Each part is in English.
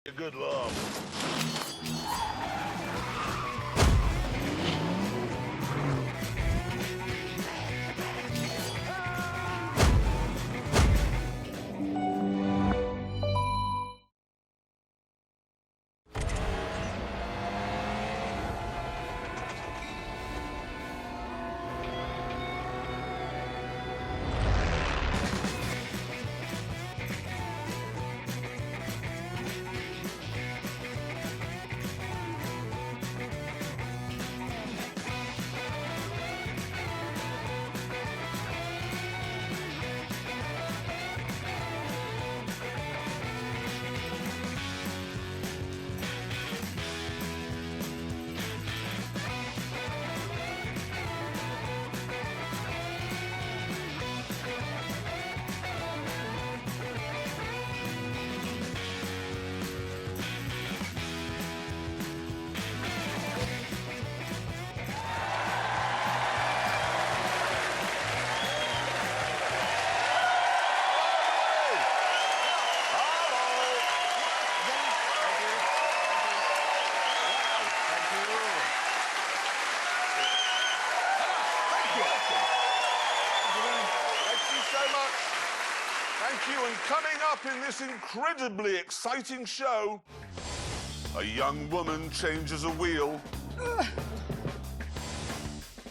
A good laugh. Thank you, and coming up in this incredibly exciting show, a young woman changes a wheel.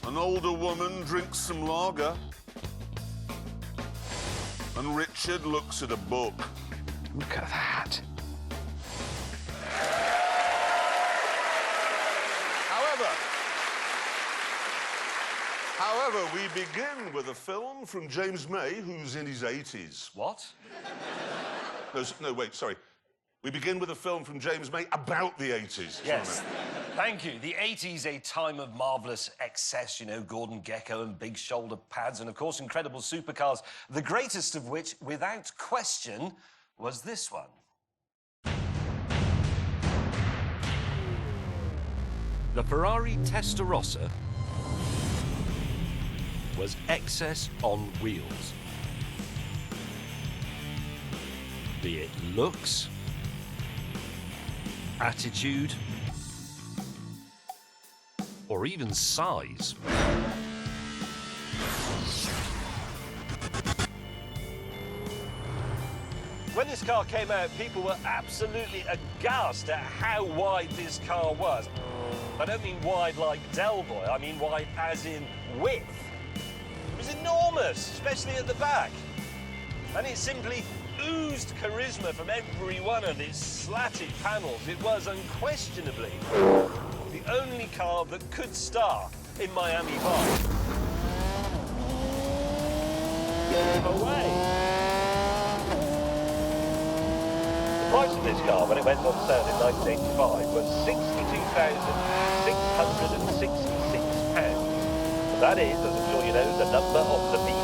An older woman drinks some lager. And Richard looks at a book. Look at that. However, we begin with a film from James May, who's in his 80s. What? No, wait, sorry. We begin with a film from James May about the 80s. Yes. Thank you. The 80s, a time of marvellous excess, you know, Gordon Gekko and big shoulder pads and, of course, incredible supercars, the greatest of which, without question, was this one. The Ferrari Testarossa was excess on wheels. Be it looks, attitude, or even size. When this car came out, people were absolutely aghast at how wide this car was. I don't mean wide like Del Boy, I mean wide as in width. It was enormous, especially at the back. And it simply oozed charisma from every one of its slatted panels. It was unquestionably the only car that could star in Miami Vice. Away. The price of this car, when it went on sale in 1985, was £62,666. That is, as I'm sure you know, the number of the beast.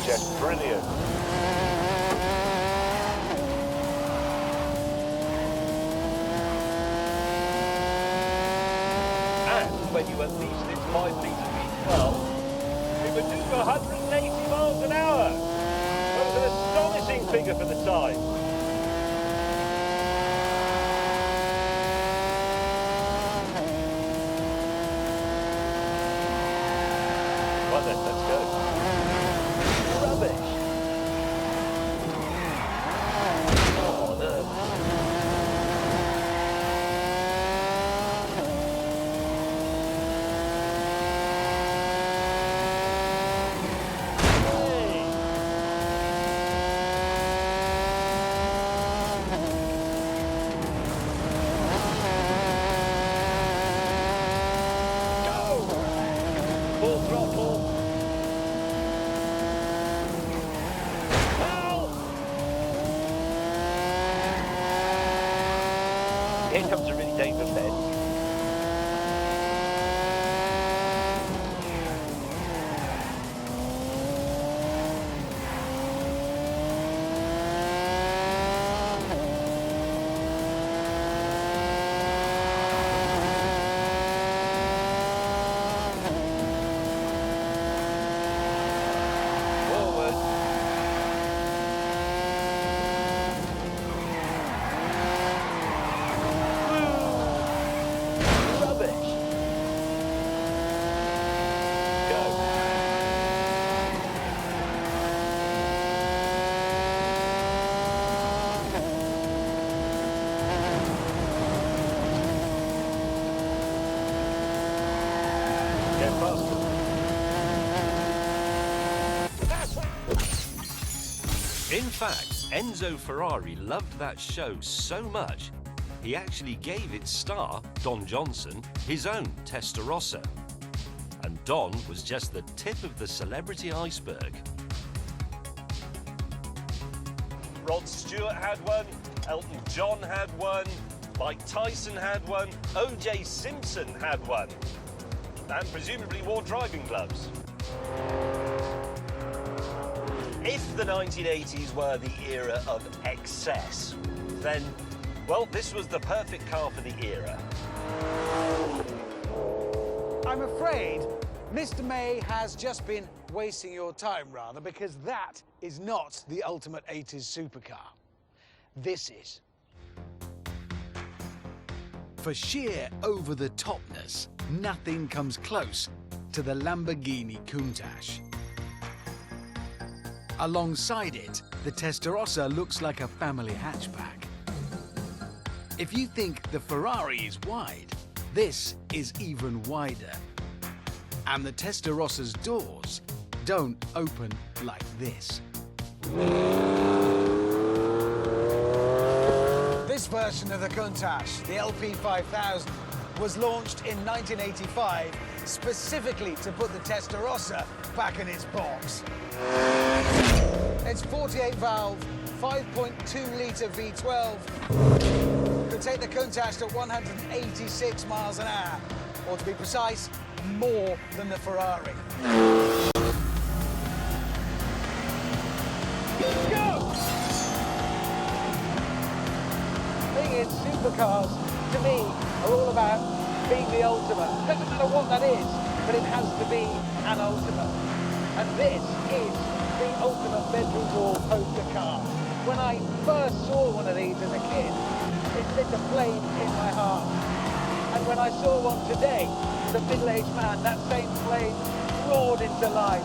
Just brilliant. And when you unleashed its 5-litre V12, it would do 180 miles an hour. That was an astonishing figure for the time. Well then, let's go. Rubbish. Oh, no. Hey. Here comes a really dangerous bend. Forward. Rubbish. Go. Get faster. In fact, Enzo Ferrari loved that show so much, he actually gave its star, Don Johnson, his own Testarossa. And Don was just the tip of the celebrity iceberg. Rod Stewart had one, Elton John had one, Mike Tyson had one, O.J. Simpson had one, and presumably wore driving gloves. If the 1980s were the era of excess, then, well, this was the perfect car for the era. I'm afraid Mr. May has just been wasting your time, rather, because that is not the ultimate 80s supercar. This is. For sheer over-the-topness, nothing comes close to the Lamborghini Countach. Alongside it, the Testarossa looks like a family hatchback. If you think the Ferrari is wide, this is even wider. And the Testarossa's doors don't open like this. This version of the Countach, the LP5000, was launched in 1985 specifically to put the Testarossa back in its box. Its 48-valve, 5.2-litre V12 could take the Countach to 186 miles an hour, or to be precise, more than the Ferrari. Go! Thing is, supercars, to me, are all about being the ultimate. Doesn't matter what that is, but it has to be an ultimate. And this is the ultimate bedroom wall poster car. When I first saw one of these as a kid, it lit a flame in my heart. And when I saw one today, as a middle-aged man, that same flame roared into life.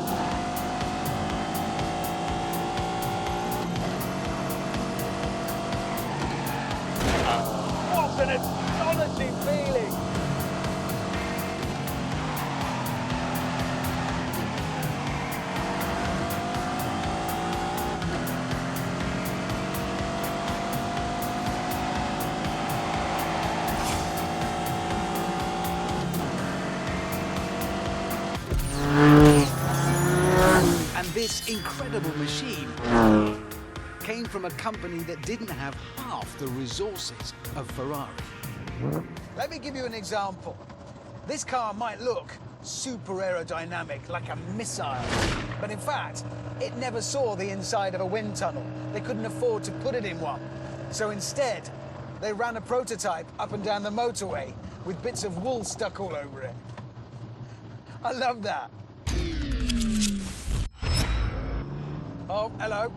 What an astonishing feeling! And this incredible machine came from a company that didn't have half the resources of Ferrari. Let me give you an example. This car might look super aerodynamic, like a missile, but in fact, it never saw the inside of a wind tunnel. They couldn't afford to put it in one. So instead, they ran a prototype up and down the motorway with bits of wool stuck all over it. I love that. Oh, hello.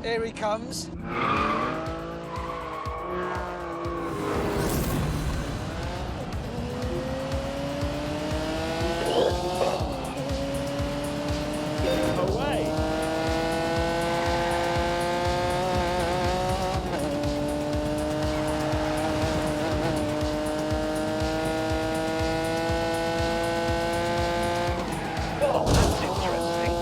Here he comes. Away. Oh, that's interesting.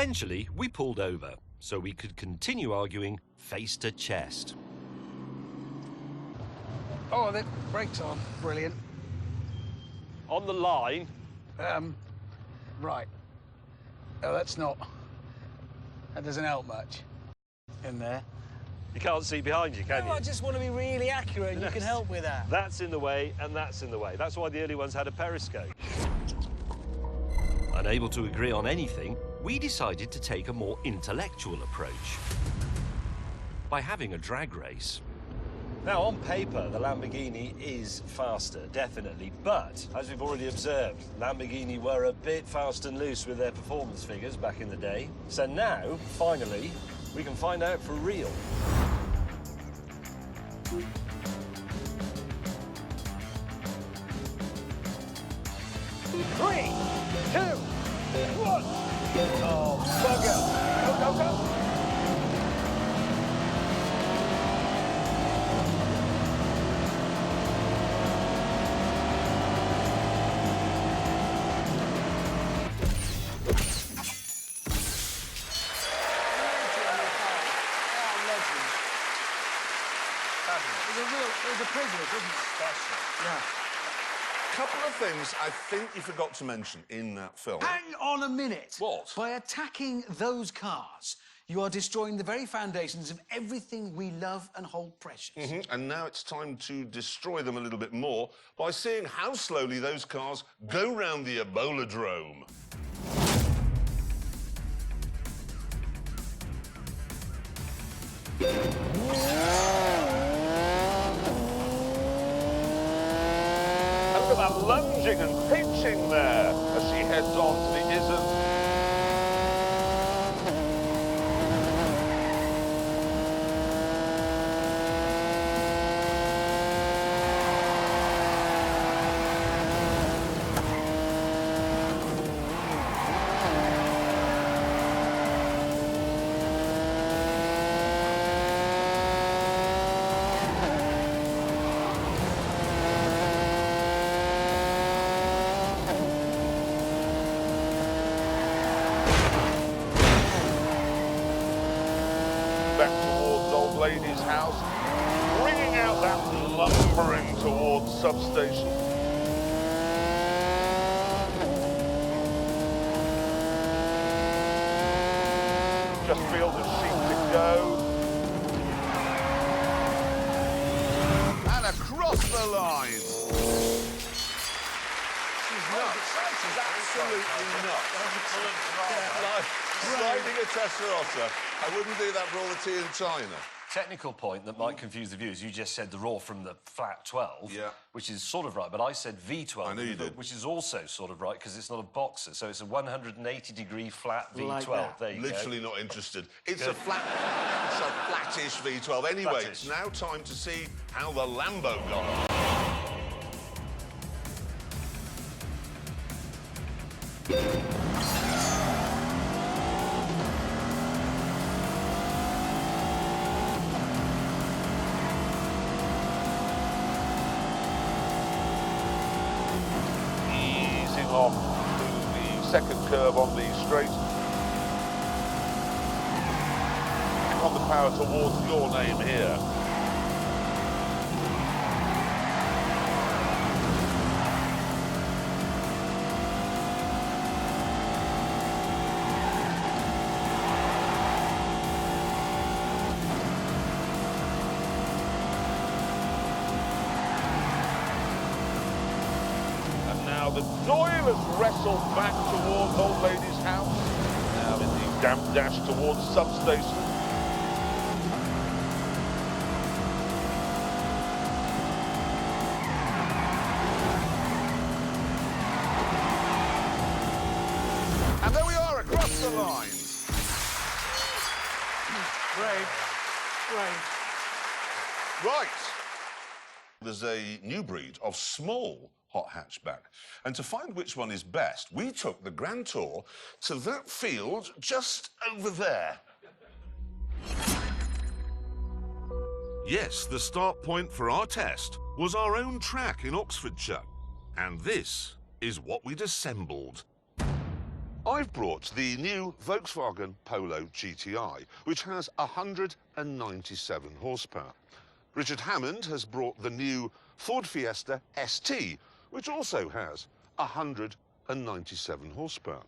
Eventually, we pulled over so we could continue arguing face to chest. Oh, the brakes are brilliant. On the line, Right. Oh, that's not... That doesn't help much in there. you can't see behind you, can No, you? I just want to be really accurate, and you can help with that. That's in the way, and that's in the way. That's why the early ones had a periscope. Unable to agree on anything, we decided to take a more intellectual approach by having a drag race. Now, on paper, the Lamborghini is faster, definitely, but as we've already observed, Lamborghini were a bit fast and loose with their performance figures back in the day. So now, finally, we can find out for real. Three, two, one. Oh, bugger. Go, go, go. It was a privilege, wasn't it? Special. Yeah. Couple of things I think you forgot to mention in that film. Hang on a minute. What? By attacking those cars, you are destroying the very foundations of everything we love and hold precious. And now it's time to destroy them a little bit more by seeing how slowly those cars go round the Ebola-drome. Look at that lunging and pitching there as she heads on to the Isn't. Back towards Old Lady's house, bringing out that lumbering towards substation. Just feels a sheep to go. And across the line. She's nuts. She's absolutely nuts. Like riding a Testarossa. I wouldn't do that for all the tea in China. Technical point that might confuse the viewers. You just said the raw from the flat 12, Yeah. which is sort of right, but I said V12, I knew you did. which is also sort of right because it's not a boxer, so it's a 180-degree flat V12. Like that. There you Literally not interested. It's a flattish V12. Anyway, Flattish. it's now time to see how the Lambo got on. Easing off to the second curve on the straight. Back on the power towards your name here. And now the Doylers wrestle back towards Old Lady's house. Now in the damp dash towards substation. And there we are across the line. Brave. Brave. Right. There's a new breed of small hot hatchback. And to find which one is best, we took the Grand Tour to that field just over there. Yes, the start point for our test was our own track in Oxfordshire. And this is what we'd assembled. I've brought the new Volkswagen Polo GTI, which has 197 horsepower. Richard Hammond has brought the new Ford Fiesta ST, which also has 197 horsepower.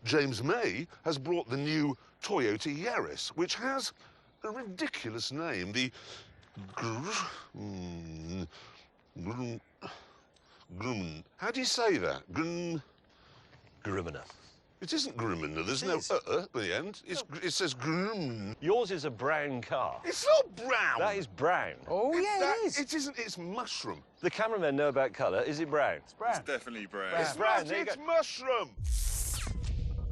James May has brought the new Toyota Yaris, which has a ridiculous name, the how do you say that? Gruminer. It isn't Gruminer. There's no at the end. It says Grum. Yours is a brown car. It's not brown. That is brown. Oh, yeah, it is. It isn't. It's mushroom. The cameramen know about colour. Is it brown? It's brown. Definitely brown. It's brown. But There you it's go. mushroom.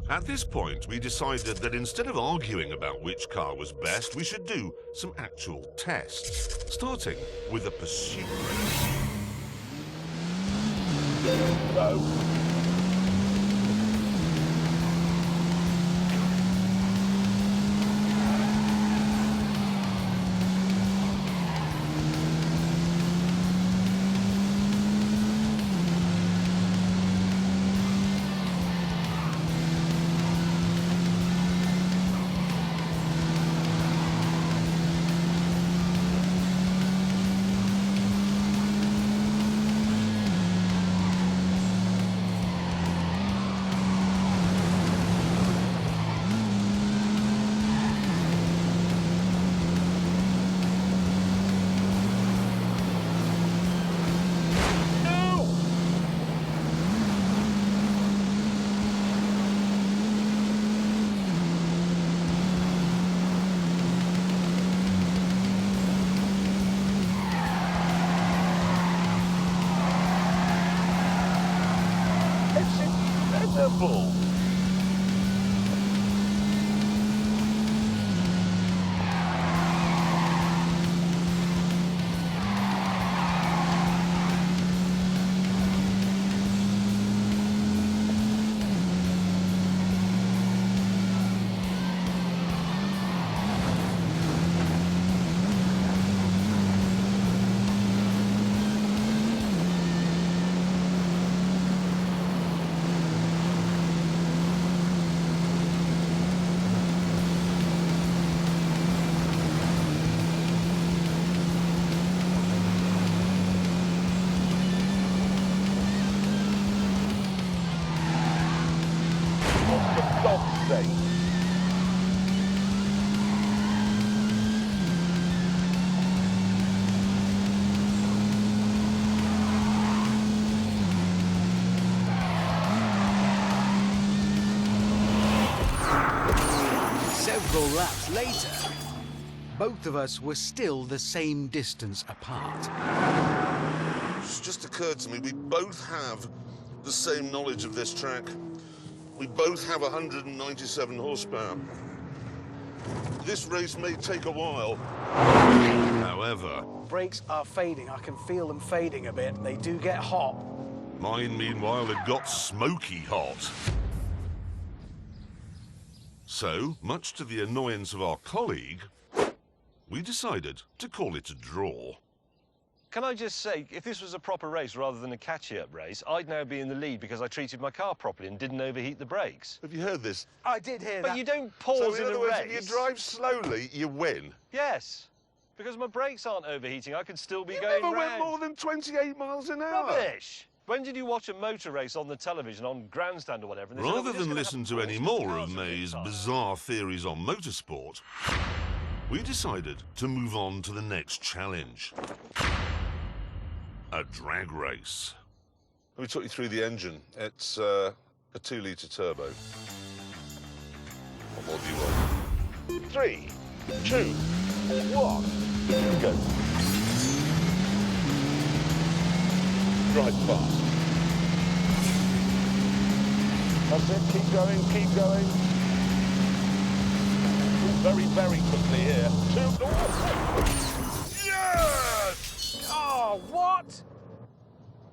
At this point, we decided that instead of arguing about which car was best, we should do some actual tests, starting with a pursuit race. Incredible. For God's sake. Several laps later, both of us were still the same distance apart. It's just occurred to me, we both have the same knowledge of this track. We both have 197 horsepower. This race may take a while. However, Brakes are fading. I can feel them fading a bit. They do get hot. mine, meanwhile, had got smoky hot. So, much to the annoyance of our colleague, we decided to call it a draw. Can I just say, if this was a proper race rather than a catch-up race, I'd now be in the lead because I treated my car properly and didn't overheat the brakes. Have you heard this? I did hear that. But you don't So, pause in in other a words, race. if you drive slowly, you win. Yes, because my brakes aren't overheating. I could still be You going never went round. more than 28 miles an hour. Rubbish! When did you watch a motor race on the television, on Grandstand or whatever? and they said, "Oh, Rather we're just than gonna listen have to any balls 'cause the more cars of are a bit May's tight." bizarre theories on motorsport, we decided to move on to the next challenge. A drag race. Let me talk you through the engine. It's a 2-litre turbo. What more do you want? 3, 2, 1, go. Drive fast. That's it, keep going, keep going. Very, very quickly here. 2, yes! Oh, what?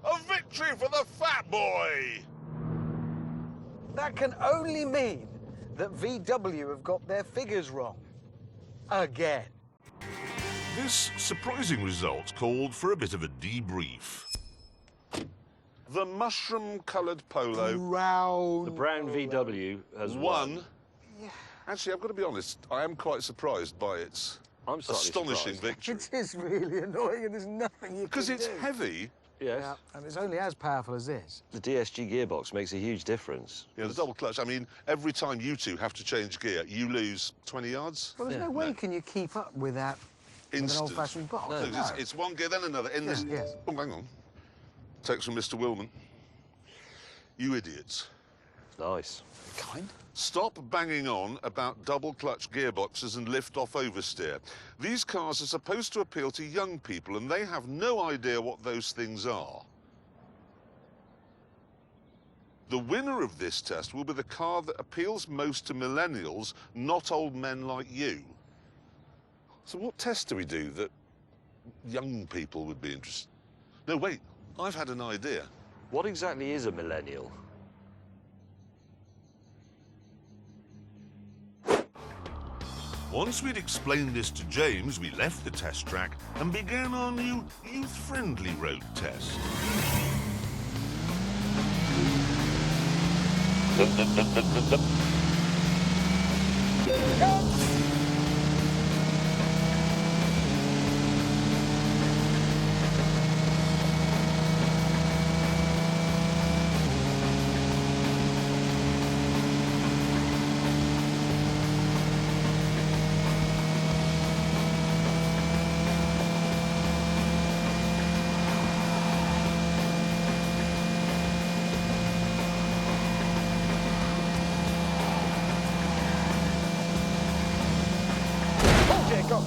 A victory for the fat boy! That can only mean that VW have got their figures wrong. Again. This surprising result called for a bit of a debrief. The mushroom-coloured Polo Round. The brown VW has won. Actually, I've got to be honest, I am quite surprised by its I'm slightly astonishing surprised. victory. It is really annoying and there's nothing you Because can it's do. heavy. Yes. Yeah, and it's only as powerful as this. The DSG gearbox makes a huge difference. Yeah, the double clutch. I mean, every time you two have to change gear, you lose 20 yards. Well, there's no way can you keep up with that with an Instant. old-fashioned box. No, it's one gear, then another. In this. yes. Oh, hang on. Text from Mr. Willman. You idiots. Nice. Kind. Stop banging on about double clutch gearboxes and lift off oversteer. These cars are supposed to appeal to young people and they have no idea what those things are. The winner of this test will be the car that appeals most to millennials, not old men like you. So what test do we do that young people would be interested? No, wait, I've had an idea. What exactly is a millennial? Once we'd explained this to James, we left the test track and began our new youth-friendly road test. Okay, go.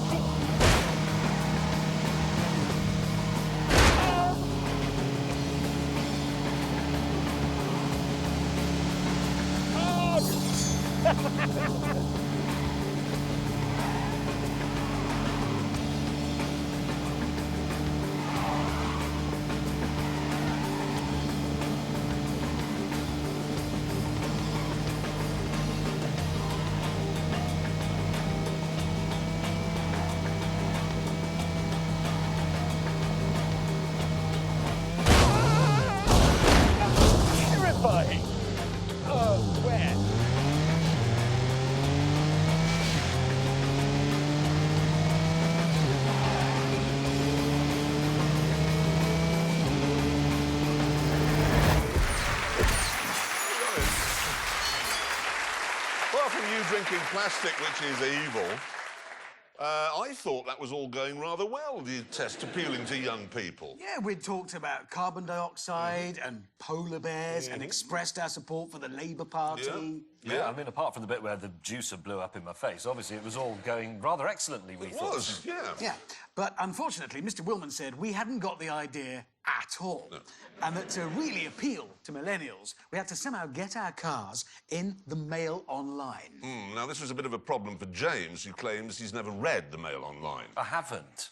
Terrifying! Oh, where? Apart from you drinking plastic, which is evil, I thought that was all going rather well, the test appealing to young people. Yeah, we'd talked about carbon dioxide and polar bears and expressed our support for the Labour Party. Yeah, I mean, apart from the bit where the juicer blew up in my face, obviously it was all going rather excellently, we It thought. was, yeah. Yeah, but unfortunately, Mr. Willman said we hadn't got the idea at all. And that to really appeal to millennials, we had to somehow get our cars in the Mail Online. Now, this was a bit of a problem for James, who claims he's never read the Mail Online. I haven't.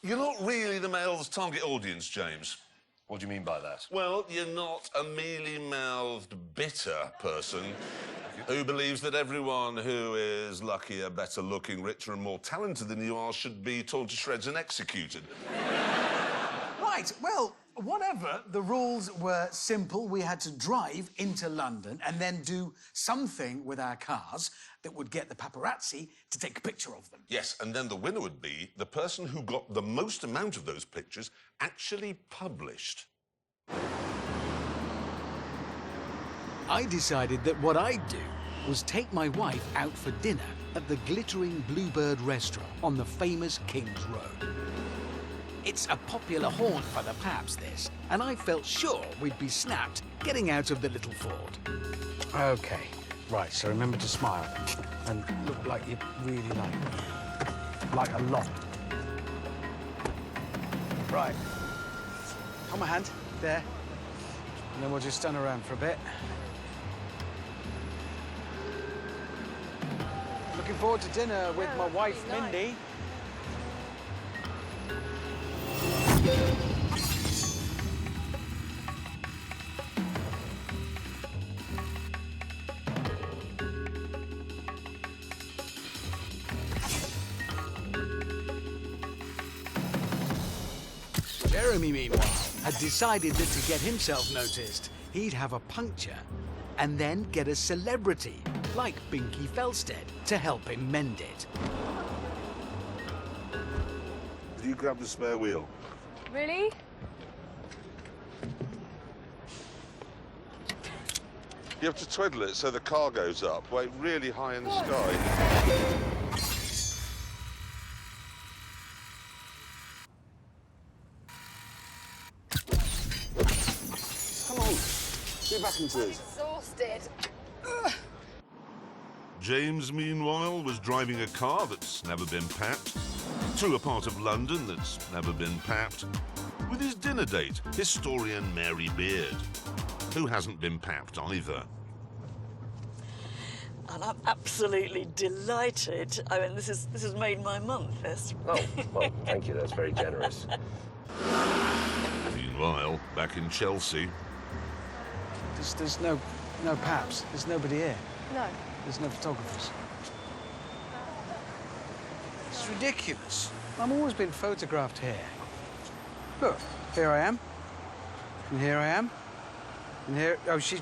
You're not really the Mail's target audience, James. What do you mean by that? Well, you're not a mealy-mouthed, bitter person who believes that everyone who is luckier, better-looking, richer and more talented than you are should be torn to shreds and executed. Right, well, whatever. The rules were simple. We had to drive into London and then do something with our cars that would get the paparazzi to take a picture of them. Yes, and then the winner would be the person who got the most amount of those pictures actually published. I decided that what I'd do was take my wife out for dinner at the glittering Bluebird restaurant on the famous King's Road. It's a popular haunt for the paps, this, and I felt sure we'd be snapped getting out of the little Ford. Okay, right, so remember to smile and look like you really like me. Like a lot. Right. Hold my hand, there. And then we'll just stand around for a bit. Looking forward to dinner with my wife, Mindy. Jeremy, meanwhile, had decided that to get himself noticed, he'd have a puncture and then get a celebrity like Binky Felsted to help him mend it. Did you grab the spare wheel? Really? You have to twiddle it so the car goes up, like really high in the sky. Come on, get back into this. Exhausted. James, meanwhile, was driving a car that's never been papped, through a part of London that's never been papped, with his dinner date, historian Mary Beard, who hasn't been papped either. And I'm absolutely delighted. I mean, this has made my month, this. Oh, well, thank you. That's very generous. Meanwhile, back in Chelsea, There's no paps. There's nobody here. No. There's no photographers. It's ridiculous. I've always been photographed here. Look, here I am. And here I am. And here... Oh, she's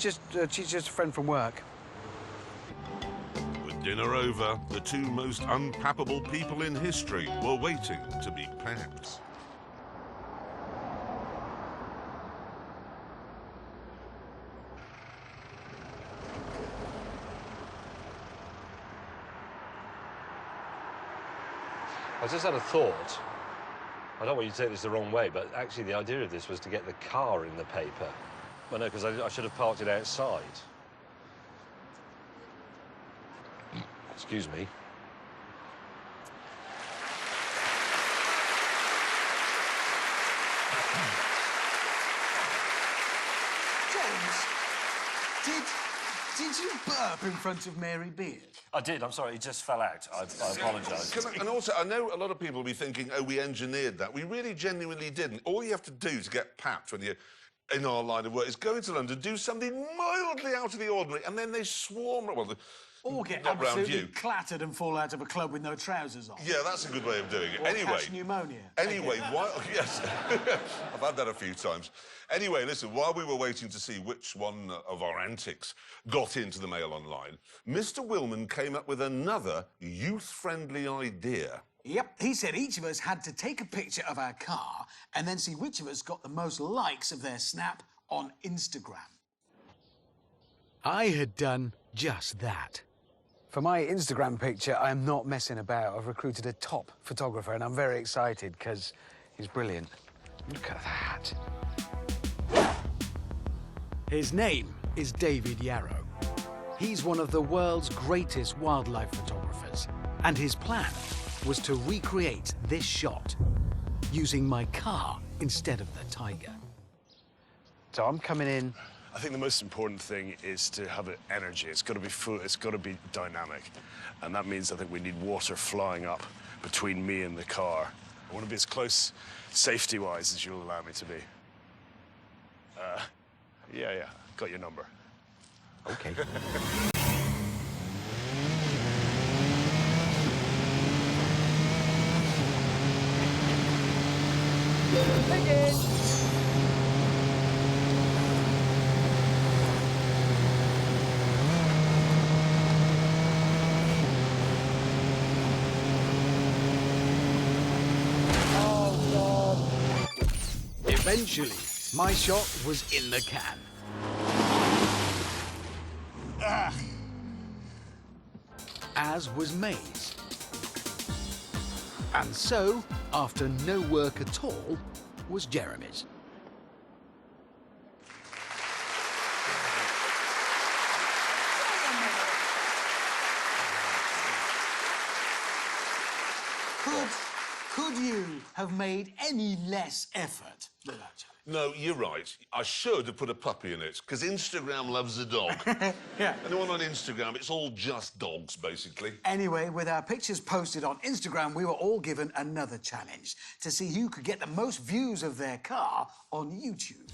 just a friend from work. with dinner over, the two most unpappable people in history were waiting to be papped. I just had a thought. I don't want you to take this the wrong way, but actually the idea of this was to get the car in the paper. Well, no, because I should have parked it outside. Excuse me. James, did you burp in front of Mary Beard? I did, I'm sorry, it just fell out. I apologise. And also, I know a lot of people will be thinking, oh, we engineered that. We really genuinely didn't. All you have to do to get papped when you're in our line of work is go into London, do something mildly out of the ordinary, and then they swarm... Well, Or get not round absolutely you. clattered and fall out of a club with no trousers on. Yeah, that's a good way of doing it. Or Anyway... catch pneumonia. Anyway, while... Yes. I've had that a few times. Anyway, listen, while we were waiting to see which one of our antics got into the Mail Online, Mr. Willman came up with another youth-friendly idea. Yep, he said each of us had to take a picture of our car and then see which of us got the most likes of their snap on Instagram. I had done just that. For my Instagram picture, I am not messing about. I've recruited a top photographer, and I'm very excited because he's brilliant. Look at that. His name is David Yarrow. He's one of the world's greatest wildlife photographers, and his plan was to recreate this shot using my car instead of the tiger. So I'm coming in. I think the most important thing is to have energy. It's got to be full, it's got to be dynamic. And that means I think we need water flying up between me and the car. I want to be as close, safety-wise, as you'll allow me to be. Yeah, got your number. Okay. Okay. Eventually, my shot was in the can. As was May's. And so, after no work at all, was Jeremy's. Could you have made any less effort with that challenge? No, you're right. I should have put a puppy in it, because Instagram loves a dog. Yeah. Anyone on Instagram, it's all just dogs, basically. Anyway, with our pictures posted on Instagram, we were all given another challenge to see who could get the most views of their car on YouTube.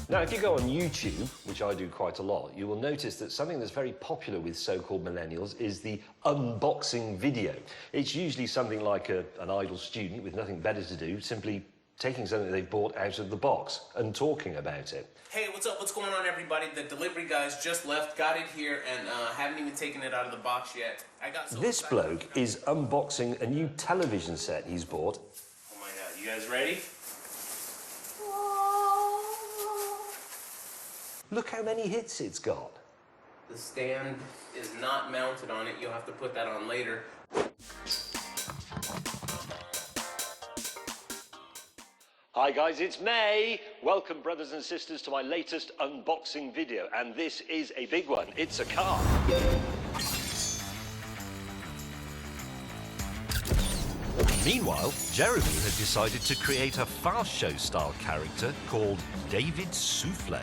Now, if you go on YouTube, which I do quite a lot, you will notice that something that's very popular with so-called millennials is the unboxing video. It's usually something like an idle student with nothing better to do, simply taking something they've bought out of the box and talking about it. Hey, what's up? What's going on, everybody? The delivery guys just left, got it here, and haven't even taken it out of the box yet. I got so This excited. bloke is unboxing a new television set he's bought. Oh my God, you guys ready? Look how many hits it's got. The stand is not mounted on it. You'll have to put that on later. Hi guys, it's May. Welcome, brothers and sisters, to my latest unboxing video. And this is a big one. It's a car. Meanwhile, Jeremy had decided to create a fast show style character called David Souffle.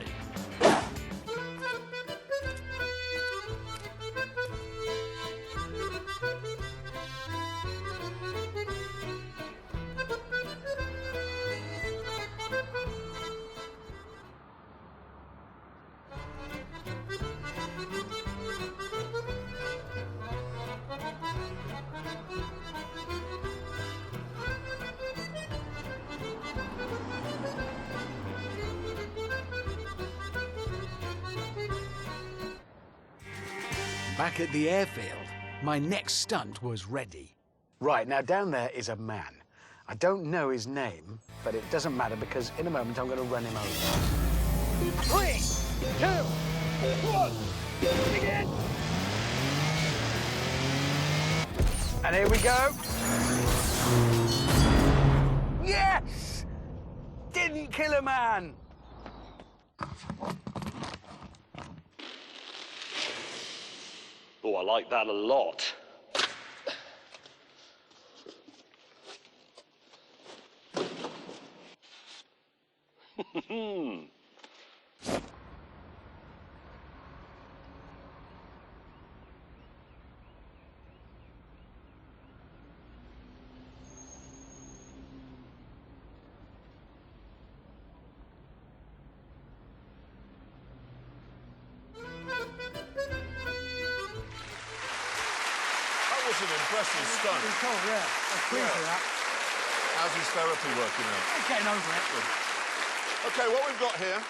Back at the airfield, my next stunt was ready. Right, now down there is a man. I don't know his name, but it doesn't matter because in a moment I'm going to run him over. 3, 2, 1, begin! And here we go. Yes! Didn't kill a man. Oh, I like that a lot. That was an impressive stunt. Cool, yeah. That's pretty for that. How's his therapy working out? Getting over it. OK, what we've got here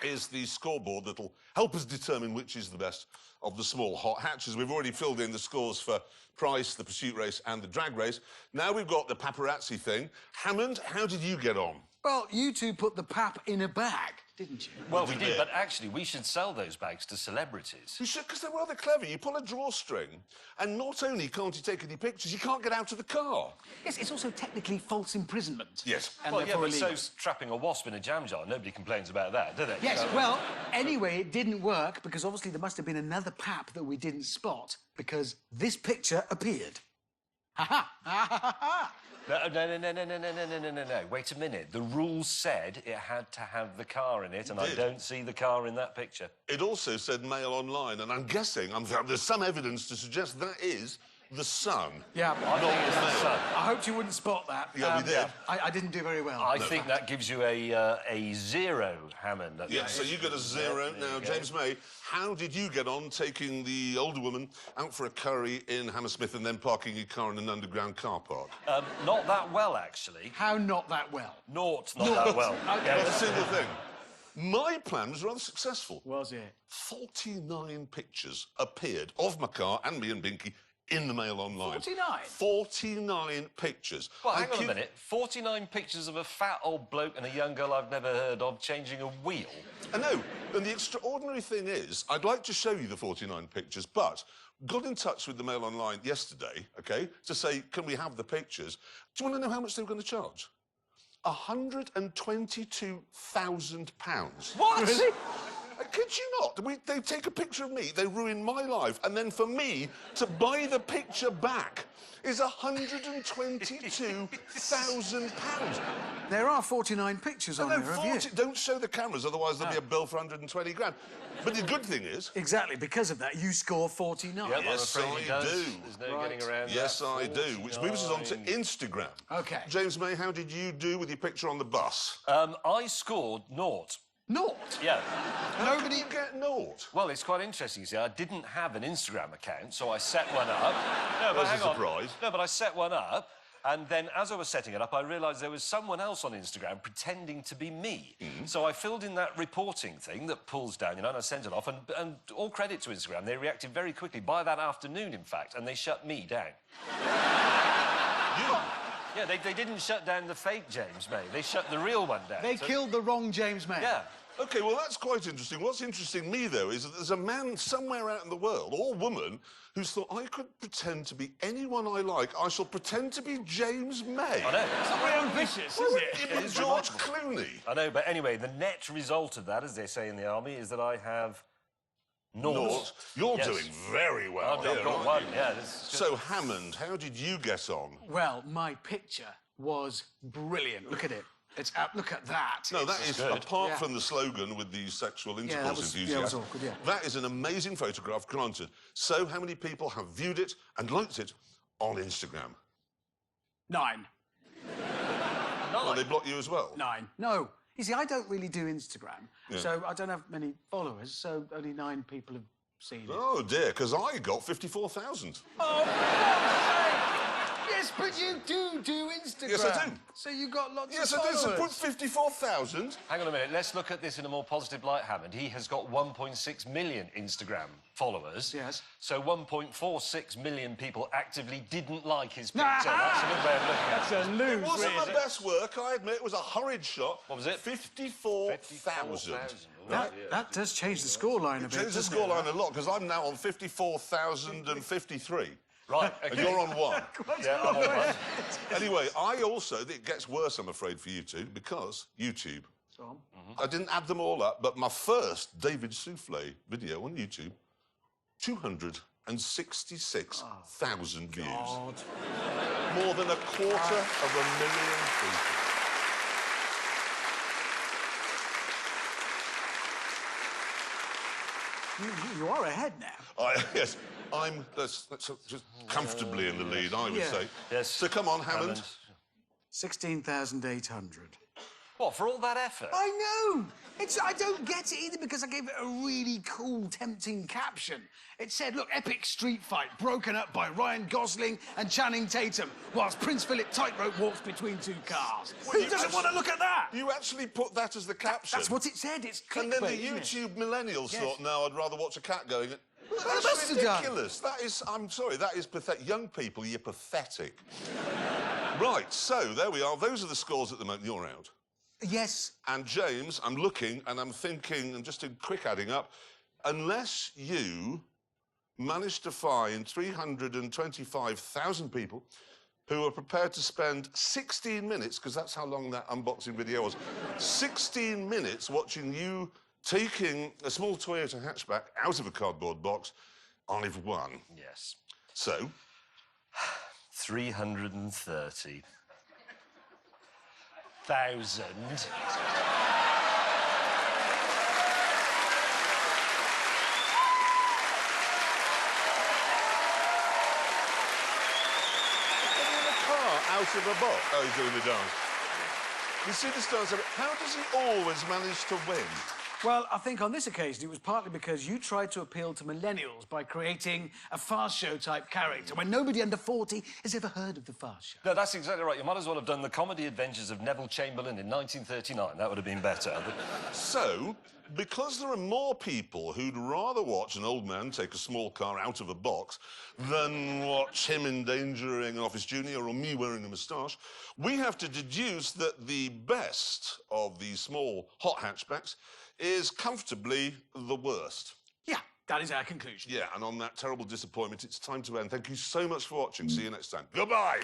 is the scoreboard that'll help us determine which is the best of the small hot hatches. We've already filled in the scores for Price, the pursuit race and the drag race. Now we've got the paparazzi thing. Hammond, how did you get on? Well, you two put the pap in a bag, didn't you? Well, we did, but actually, we should sell those bags to celebrities. You should, because they're rather clever. You pull a drawstring, and not only can't you take any pictures, you can't get out of the car. Yes, it's also technically false imprisonment. Yes. And Well, yeah, therefore but illegal. so's trapping a wasp in a jam jar. Nobody complains about that, do they? Yes, well, anyway, it didn't work because obviously there must have been another pap that we didn't spot because this picture appeared. Ha ha! Ha ha ha! No. Wait a minute. The rules said it had to have the car in it, and I did. don't see the car in that picture. It also said Mail Online, and I'm guessing there's some evidence to suggest that is the Sun. Yeah, I think it's the Sun. I hoped you wouldn't spot that. Yeah, we did. I didn't do very well. I think that gives you a 0, Hammond. Yeah, so you get a 0. Now, James May, how did you get on taking the older woman out for a curry in Hammersmith and then parking your car in an underground car park? Not that well, actually. How not that well? Not that well. Okay. Not a single thing. My plan was rather successful. Was it? 49 pictures appeared of my car and me and Binky in the Mail Online. 49? 49 pictures. Well, And hang on a keep- minute. 49 pictures of a fat old bloke and a young girl I've never heard of changing a wheel. I know. And the extraordinary thing is, I'd like to show you the 49 pictures, but got in touch with the Mail Online yesterday, OK, to say, can we have the pictures? Do you want to know how much they were going to charge? £122,000. What? Really? I kid you not. They take a picture of me, they ruin my life, and then for me to buy the picture back is £122,000. There are 49 pictures on there of you. Don't show the cameras, otherwise there'll be a bill for 120 grand. But the good thing is... Exactly, because of that, you score 49. Yep, Yes, I'm afraid I he does. do. There's no getting around Yes, that. I do. Which moves us on to 49. Instagram. OK. James May, how did you do with your picture on the bus? I scored 0. Naught. Yeah. Nobody get naught. Well, it's quite interesting. You see, I didn't have an Instagram account, so I set one up. No, but That's a hang on. surprise. No, but I set one up, and then as I was setting it up, I realised there was someone else on Instagram pretending to be me. So I filled in that reporting thing that pulls down, you know, and I sent it off, and all credit to Instagram, they reacted very quickly, by that afternoon, in fact, and they shut me down. You? Yeah, they didn't shut down the fake James May. They shut the real one down. They So- killed the wrong James May. Yeah. OK, well, that's quite interesting. What's interesting me, though, is that there's a man somewhere out in the world, or woman, who's thought, I could pretend to be anyone I like. I shall pretend to be James May. I know. It's not very ambitious, Why is wouldn't it? you be is George remarkable. Clooney? I know, but anyway, the net result of that, as they say in the army, is that I have naught. Naught. You're Yes. doing very well I've here, got aren't one, you? yeah. This is So, Hammond, how did you get on? Well, my picture was brilliant. Look at it. It's up. Look at that. No, that is, good. apart Yeah. from the slogan with the sexual that intercourse was- enthusiast, yeah, it was awkward, yeah. that is an amazing photograph, granted. So, how many people have viewed it and liked it on Instagram? 9. Well, they block you as well. 9. No. You see, I don't really do Instagram, Yeah. so I don't have many followers, so only 9 people have seen it. Oh, dear, because I got 54,000. Oh, for God's sake! Yes, but you do Instagram. Yes, I do. So you got lots Yes, of I did. followers. So put 54,000. Hang on a minute. Let's look at this in a more positive light, Hammond. He has got 1.6 million Instagram followers. Yes. So 1.46 million people actively didn't like his picture. Ah! That's a good way of looking at That's it. a lose, It wasn't really. my best work, I admit. It was a hurried shot. What was it? 54,000. That does change the scoreline a bit. Change the doesn't it? scoreline a lot, because I'm now on 54,053. Right, And okay. you're on 1. Yeah, I'm on one. Anyway, it gets worse, I'm afraid, for you two, because YouTube. Go on. I didn't add them all up, but my first David Souffle video on YouTube, 266,000 views. God. More than 250,000 people. You are ahead now. Yes, I'm that's just comfortably in the lead, I would Yeah. say. Yes. So come on, Hammond. 16,800. What, for all that effort? I know! I don't get it either because I gave it a really cool, tempting caption. It said, look, epic street fight broken up by Ryan Gosling and Channing Tatum whilst Prince Philip tightrope walks between 2 cars. Who you doesn't actually- want to look at that? You actually put that as the caption. That's what it said. It's clickbait, And then the isn't it? YouTube millennials Yes. thought, no, I'd rather watch a cat going. Well, they That's must have done. ridiculous. That is, I'm sorry, that is pathetic. Young people, you're pathetic. Right, so there we are. Those are the scores at the moment. You're out. Yes. And James, I'm looking and I'm thinking, and just in quick adding up, unless you manage to find 325,000 people who are prepared to spend 16 minutes, because that's how long that unboxing video was, 16 minutes watching you taking a small Toyota hatchback out of a cardboard box, I've won. Yes. So, 330,000. getting in a car out of a box. Oh, he's doing the dance. You see this dance? How does he always manage to win? Well, I think on this occasion it was partly because you tried to appeal to millennials by creating a fast show type character when nobody under 40 has ever heard of the fast show. No, that's exactly right. You might as well have done the comedy adventures of Neville Chamberlain in 1939. That would have been better. So, because there are more people who'd rather watch an old man take a small car out of a box than watch him endangering an office junior or me wearing a moustache, we have to deduce that the best of these small hot hatchbacks is comfortably the worst. Yeah, that is our conclusion. Yeah, and on that terrible disappointment, it's time to end. Thank you so much for watching. See you next time. Goodbye.